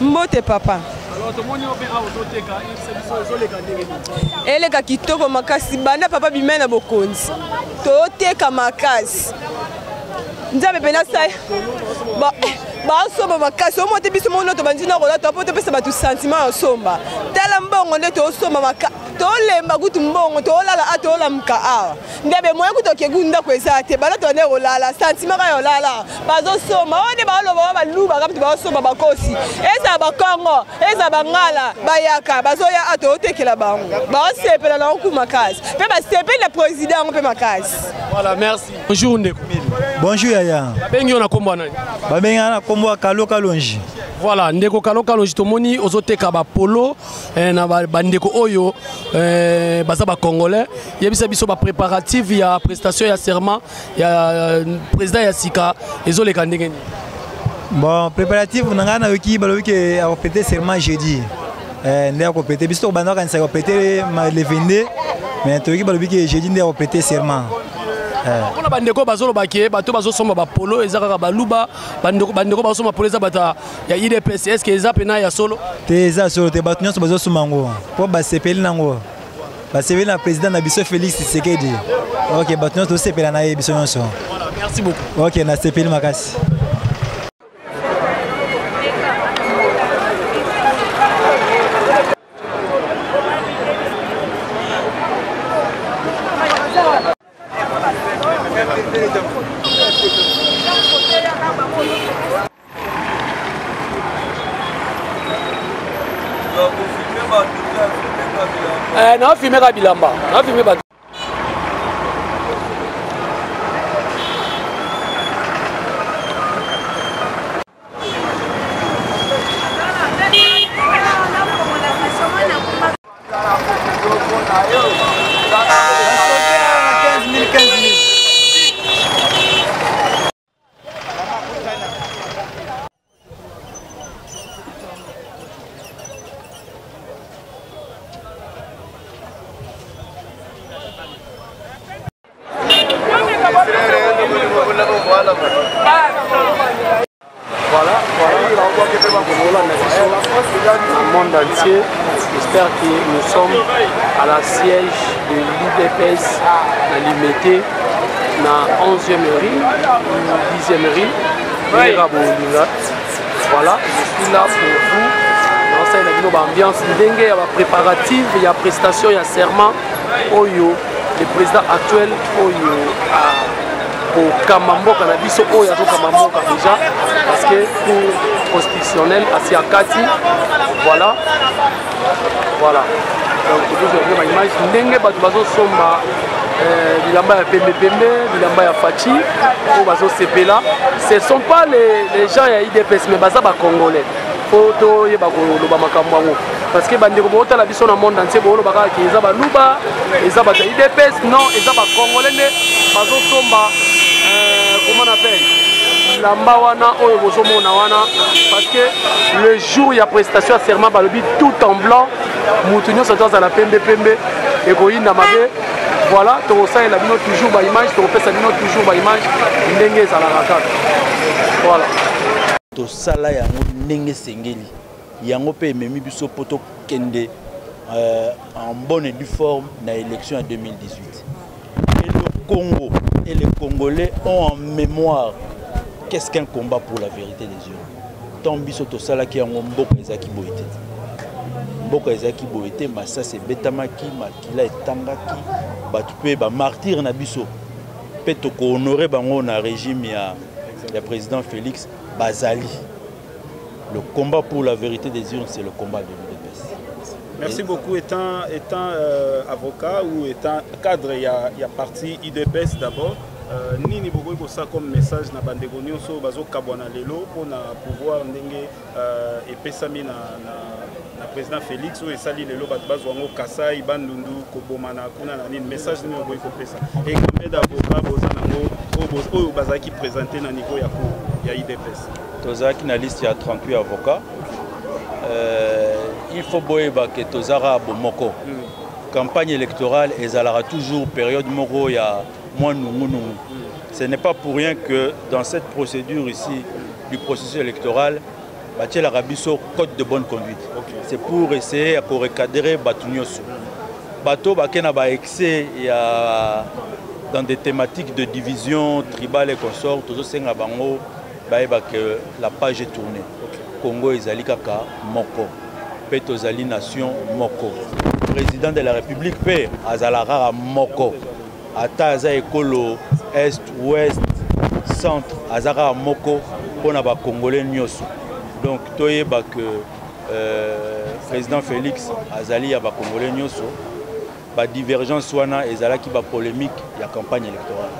Mbote papa. Eleka kitoko makasi banda papa bimena bokonzi. Toteka makasi. Nzambe pena sai. Ba somba makasi o mote biso mono to bandina rola to pote pesa batu sentiment o somba. Tala mbongo nde to somba makasi. Tolemba kutu mbongo tolala atola mka ndebe moyo kutoke gunda kweza te bala to ne olala sentiment ka yolala bazo soma one ba loba ba luba kapti ba soma bakosi eza ba Kongo eza bangala bayaka bazo ya atotekela bango ba sepela na ku makasi pe ba sepela président on pe makasi. Voilà, merci. Bonjour Ndeko. Bonjour Yaya. Bengi ona kombo nani? Ba bengi na kombo Kalo Kalonji. Voilà, Ndeko Kalo Kalonji tomoni ozoteka ba polo na ba ndeko oyo baza ba congolais yebisa biso ba préparatif ya prestation ya serment ya président ya sika ezoleka ndenge ni. Bon, préparatif nanga na wiki baloki a répéter serment jeudi. Ndé a répéter biso bana kanisa répéter le 22 mais toki baloki jeudi ndé a répéter serment. Pour la bandeko bazolo baké bato bazosomba ba polo ezaka ba luba bandeko bazosomba polo ezabata ya IDPS est-ce que ezapena ya solo te eza solo te bato nyonso bazosomba ngo po basepeli nango basepeli na président na biso Félix Tshisekedi. OK bato nyonso tosepela na ye biso nyonso. Voilà, merci beaucoup. OK na sepeli makasi. Non, filmé Bilamba. Non, filmé Bilamba. Le monde entier, j'espère que nous sommes à la siège de l'IDPS à Limité, dans 11e rue, 10e rue, voilà, je suis là pour vous. Dans cette ambiance, il y a préparatif, il y a prestation, il y a serment. Oyo, le président actuel, Oyo, au Kamambo, Kanabiso, Oyo, Kamambo, déjà, parce que pour constitutionnel, Asiakati, voilà. Voilà. Donc, vous avez une image, Ndenge, Bazo Somba, Bilamba ya Pembe Pembe, Bilamba ya Fachi, ou Bazo Sepela. Ce ne sont pas les gens ya IDPS, mais Bazaba Congolais. Photo, Yebagolo, Bamakamwango. Parce que Bandeko Bota la vision dans le monde entier, Bolo Baka, qui est à Luba, et ça va IDPS, non, et ça va Congolais, Bazo Somba, comment on appelle? Lamba wana oyo bozomona wana parce que le jour il y a prestation à serment balobi tout en blanc mutunyo ça doit à la pembe et koyinda mabe voilà to ça il a bino toujours ba image to pesa bino toujours ba image ndenge za la rakaka voilà to sala yango ndenge sengeli yango pe memi biso poto kende en bonne et due forme na élection en 2018 et le Congo et les Congolais ont en mémoire qu'est-ce qu'un combat pour la vérité des yeux. Tant biso to sala ki yango mboka ezaki boité. Mboka ezaki boité, mais ça c'est betamaki, makila etangaki, batu pe ba martyr na biso. Pe to ko honorer bango na régime ya président Félix Bazali. Le combat pour la vérité des urnes, c'est le combat de l'UDPS. Merci beaucoup. Étant avocat ou étant cadre, il y a parti IDPS d'abord. Nini beaucoup pour ça comme message na bandeko nyonso bazo kabwana lelo pour pouvoir ndenge et pesami na président Félix ou esali lelo bazo wango Kasai Bandundu kobomana kuna na nini message nini beaucoup pour pesa et combien d'avocats bozanango o bazaki présenter na niveau ya cour ya IDPS tozaki na liste ya 38 avocats il faut boyeba que tozara bomoko campagne électorale ezalaka toujours période moko ya moins nungu. Ce n'est pas pour rien que dans cette procédure ici du processus électoral, la Rabiso code de bonne conduite. Okay. C'est pour essayer de recadrer Batunyosu. Bato bakena ba excès dans des thématiques de division tribale et consorts, tout ça bango que la page est tournée. Okay. Congo ezali kaka moko. Peto zali nation moko. Président de la République pe azalara moko. Ata aza ekolo est ouest centre azara moko pour na ba congolais nyoso. Donc toyeba que président Félix azali ya ba congolais nyoso ba divergence wana ezala ki ba polémique ya campagne électorale.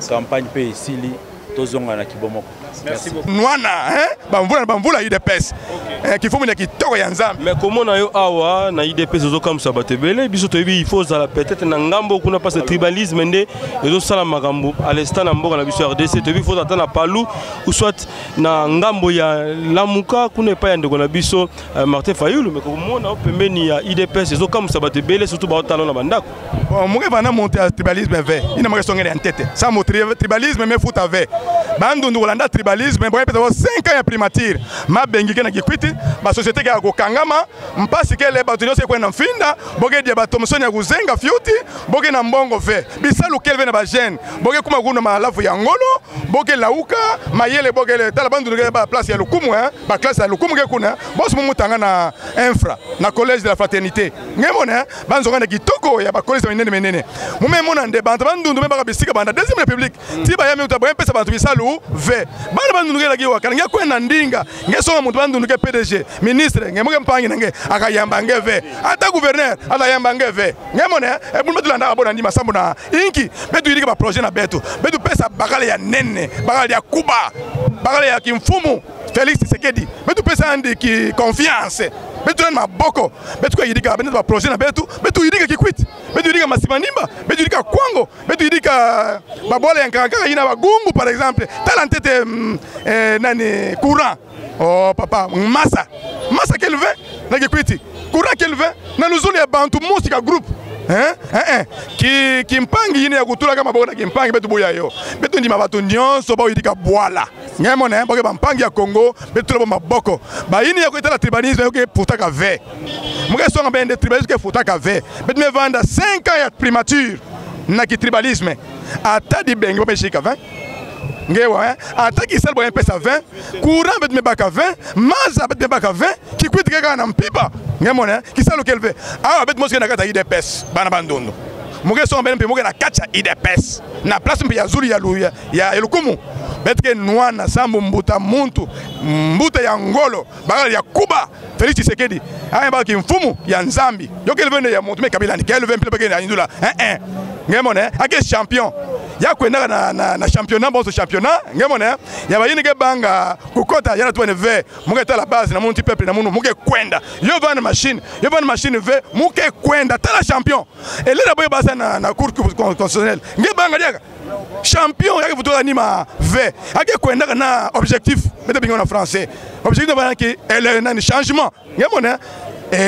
Campagne pe isili tozonga na kibomoko. Merci beaucoup. Noana, bamvula IDPS. Qui faut qui toko ya nzambe. Mais comment na yo awa na IDPS zo comme ça batebele biso to il faut za peut-être na ngambo kuna pas ce tribalisme ndé ezo sala makambo à l'instant na mboka na biso RDC to il faut attendre palu ou soit na ngambo ya lamuka kuna pa ya ndeko na biso Martin Fayulu mais comment na pembeni ya IDPS zo comme ça batebele surtout ba talon na bandako. Bon mo va na monter à tribalisme vert. Ina mo songela en tête. Ça mo tribalisme mais foot avec. Bandu ndolanda tribalisme boye peut 5 ans ya primature. Ma bengi na kikwiti ba société ka ko kangama mpasi kele bato nyose kwenda mfinda boge dia bato msoni ya kuzenga fiuti boge na mbongo ve bisalu kelve na ba jeune boge kuma kuna malafu ya ngolo boge lauka mayele boge le tala bandu ba place ya lukumu ba classe ya lukumu ke kuna boss mu mutanga na infra na collège de la fraternité ngemona banzo ngana kitoko ya ba collège menene mume mona nde bantu bandu ndume ba bisika banda deuxième république tiba ya mutu ba pesa bantu bisalu ve bana bandu ngela giwa kana ngya kwenda ndinga ngesonga mutu bandu ke PDG ministre ngemoke mpangi nange akayamba ngeve ata gouverneur ala yamba ngeve ngemone e bunu betulanda abona ndima sambo na inki betu yidika ba projet na betu pesa bakale ya nene bakale ya kuba bakale ya kimfumu Félix Tshisekedi betu pesa andi ki confiance betu na maboko betu yidika betu ba projet na betu yidika kikwiti betu yidika masimanimba betu yidika kwango betu yidika babola ya nkaka ina bagungu par exemple talentete nani courant. Oh papa, massa qu'elle veut, n'a que courant qu'elle veut, n'a nous only bantu musica group, qui mpangi yine ya kutula kama bona kimpangi betu boya yo, betu ndi mabato nyonso ba yidika bwala, ngemone boke bampangi ya Congo, betu lo maboko, ba yini ya kuitala tribalisme yo ke futaka ve, muke songa bende tribalisme ke futaka ve, betu me vanda 5 ans ya primature, na ki tribalisme, ata di bengi bope shika 20. Ngewa ataki sel boyen pesa 20 courant bet me baka 20 maza bet me baka 20 ki kwit kaka na mpipa ngemona ki sel kelve ah bet moske na kata IDPS bana bandondo muke so mbele mpe muke na kacha IDPS na place mpe ya zuri ya luya ya elukumu bet ke nwana sambu mbuta muntu mbuta ya ngolo bakali ya kuba Félix Tshisekedi aya ba ki mfumu ya nzambi yo kelve ya muntu me kabila ni kelve mpe peke na indula ngemona ake champion ya kwenda na championnat bon championnat ngemona ya bayini ke banga kukota yana tuene ve muke tala base na muntu peuple na munu muke kwenda yo vana machine ve muke kwenda tala champion elera boye basa na cour constitutionnelle ngebanga diaka champion yake futola nima ve ake kwenda na objectif mete bingo na français objectif bana ki ele na changement ngemona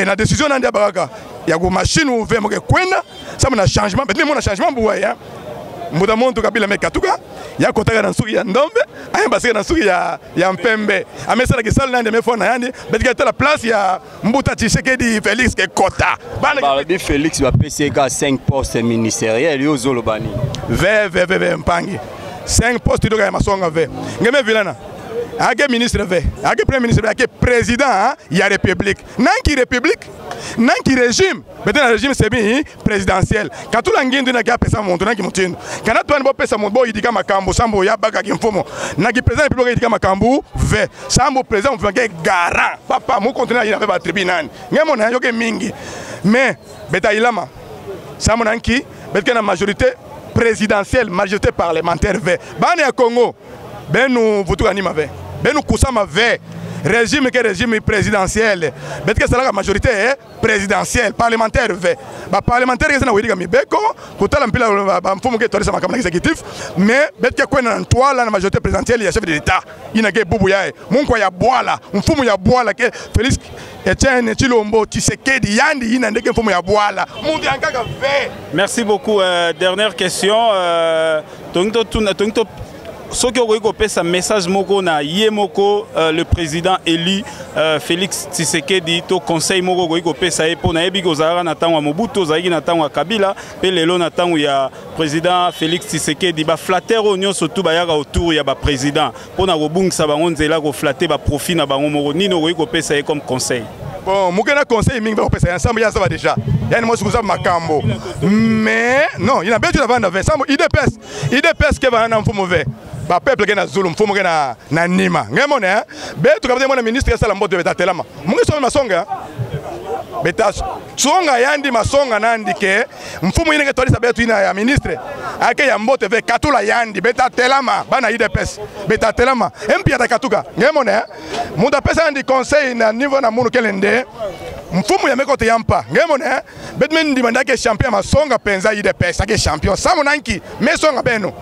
na décision na ndia baraka ya go machine ou ve muke kwenda ça na changement mais mon changement buwa muda montu kabila mekatuka ya kotaka na nsuki ya ndombe aya basika na nsuki ya mpembe amesala kisala nande mefona yani betika tala place ya mbuta Tshisekedi Félix ke kota bana bi Félix va PCK 5 postes ministériels yo zolo bani ve mpangi 5 postes doka ya masonga ve ngeme vilana ake ministre ve ake premier ministre ve ake président ya république nanki régime peut-être un régime semi présidentiel quand tout l'anguinde na ka pesa monto nanki mutindo kana to bo pesa monto bo yidika makambo sambo ya baka kimfumo nanki président république yidika makambo ve sambo président mfange garant papa mo continuer ina ba tribunal ngemo na yoke mingi mais beta ilama sambo nanki betka na majorité présidentielle majorité parlementaire ve bana ya Congo benu vutuka ni mave benu kusama ve régime que régime présidentiel bête que c'est la majorité présidentielle parlementaire ve ba parlementaire que c'est na widi mibeko kutala mpila ba mfumu ke tolisa makamana exécutif mais bête que kwena ntwala na majorité présidentielle ya chef de l'état ina ke bubu yae munko ya bwala mfumu ya bwala ke Félix Etienne Tshilombo Tshisekedi yandi ina ndeke mfumu ya bwala mundu yankaka ve. Merci beaucoup. Dernière question. Ce qui a sa message moko na Yemoko, le président élu Félix Tshisekedi, to conseil moko ko pesa pour na ebi kozara na tango Mobutu, zaigi na tango Kabila, pe lelo na tango ya président Félix Tshisekedi ba flatter onyo surtout ba yaka autour ya ba président. Pour na robungisa bango nzela ko flatter ba profit na bango moko nino ko pesa comme conseil. Bon, mukena conseil mingi va pesa ensemble ya ça va déjà. Yani moi je makambo. Mais non, il a bien tu la vendre ensemble IDPS que va na mfumo ve. Ba peuple ke na Zulu mfumo ke na Nima. Ngemone be tu kabate mwana ministre ya sala mboto beta telama. Mungi so masonga. Beta songa yandi masonga nandi ke mfumo ine ke tolisa betu ina ya ministre. Ake ya mboto ve katula yandi beta telama bana IDPS. Beta telama. Empia ta katuka. Ngemone muda pesa yandi conseil na niveau na munu kelende. Mfumu ya mekote yampa ngemone betmen dimanda ke champion masonga penza IDPS ake champion samu nanki mesonga beno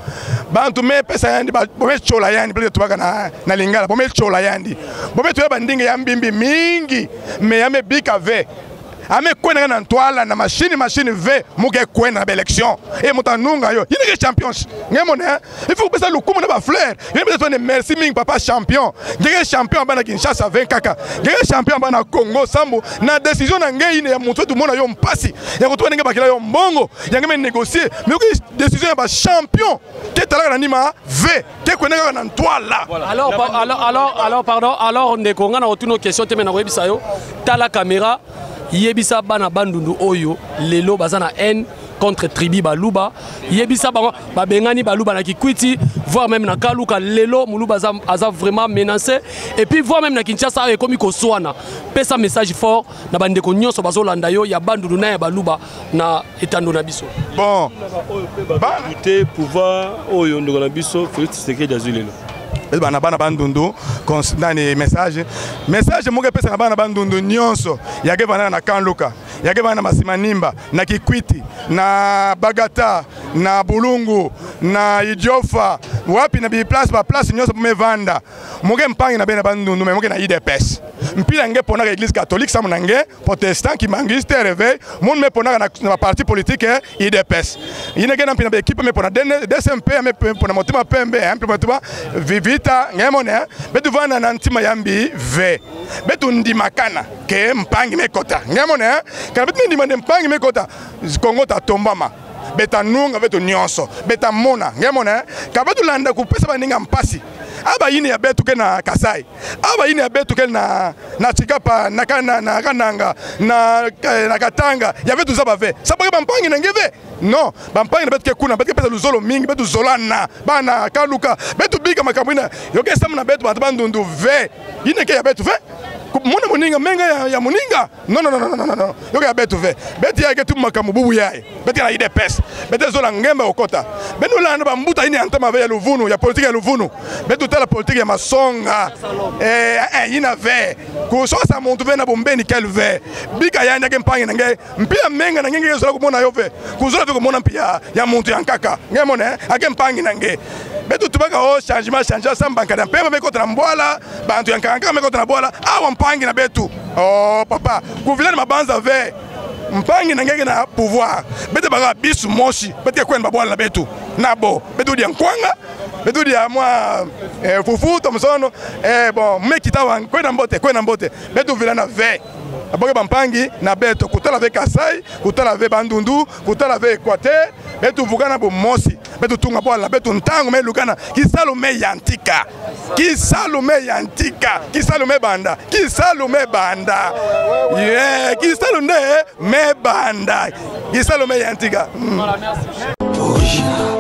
bantu me pesa yandi bome chola yandi bele tubaka na lingala bome chola yandi bome tuya bandinga ya mbimbi mingi me ya me bika ve ame kwena na ntwala na machine ve muke kwena na élection et mutanunga yo yine ke champion ngemone il faut pesa lukumu na ba fleur yine pesa ne merci ming papa champion ngeke champion bana Kinshasa 20 kaka ngeke champion bana Congo sambu na décision na ngei ine ya mutu tu mona yo mpasi ya kutu nenge bakila yo mbongo ya ngeme négocier mais que décision ya ba champion ke talaka na Nima ve ke kwena na ntwala. Alors pardon, alors ndeko ngana otuno question teme na webisa yo tala caméra yebisa bana bandundu oyo lelo bazana haine contre tribu baluba yebisa bango babengani baluba na kikwiti voire même na kaluka lelo muluba aza vraiment menacé et puis voire même na Kinshasa et comme koswana pesa message fort na bandeko nyonso bazolanda yo ya bandundu na ya baluba na etando na biso. Bon ba écouter pouvoir oyo ndeko na biso Félix Tshisekedi azulelo bana bandundu nani message moke pesa na bana bandundu nyonso yake bana na Kanluka yake bana Masimanimba na Kikwiti na Bagata na Bulungu na Idiofa wapi na bi place nyonso pomevanda moke mpangi na bena bandundu mais moke na IDPS mpila nge pona église catholique samu nange protestant qui mangiste réveil monde me pona na parti politique IDPS ine ke na mpina be équipe me pona DSMP me pona motima pembe ampi motima vivita ngemone betu vana na ntima yambi ve betu ndimakana ke mpangi mekota ngemone kana betu ndimande mpangi mekota Kongo ta tombama beta nunga betu nyonso beta mona ngemone ka betu landa ku pesa baninga mpasi aba yini ya betu ke na Kasai aba yini ya betu ke na Chikapa na Kananga na Katanga ya betu zaba ve sabaka bampangi na ngeve non bampangi na betu ke kuna betu ke pesa luzolo mingi betu zolana bana Kaluka betu bika makambina yoke samu na betu bandundu ve yini ke ya betu ve mona moninga menga ya moninga non yoke ya betu ve betu ya ke tu makamu bubu yae betu na IDPS betu zola ngemba okota benu landa bambuta yini antama ve ya luvunu ya politique ya luvunu betu la politique ya masonga yina ve kusosa muntu ve na bombeni kel ve bika yanda ke mpangi nange mpia menga nange ngezola kumona yo ve kuzola ve kumona mpia ya muntu yankaka ngemone ake mpangi nange betu tubaka changement sambanga na pembe mekota na mbwala bantu yankaka mekota na bwala awa mpangi na betu papa kuvilana mabanza ve mpangi nange na pouvoir betu baka bisu moshi betu kwenda babwala na betu nabo betu dia nkwanga betu dia mwa fufu tomsono bon mekita kwenda mbote betu vilana ve aboke bampangi na beto kutala ve Kasai kutala ve bandundu kutala ve Equateur betu vugana bo mosi betu tunga bwala betu ntango me lukana kisalume yantika kisalume banda kisalume banda kisalume yantika. Original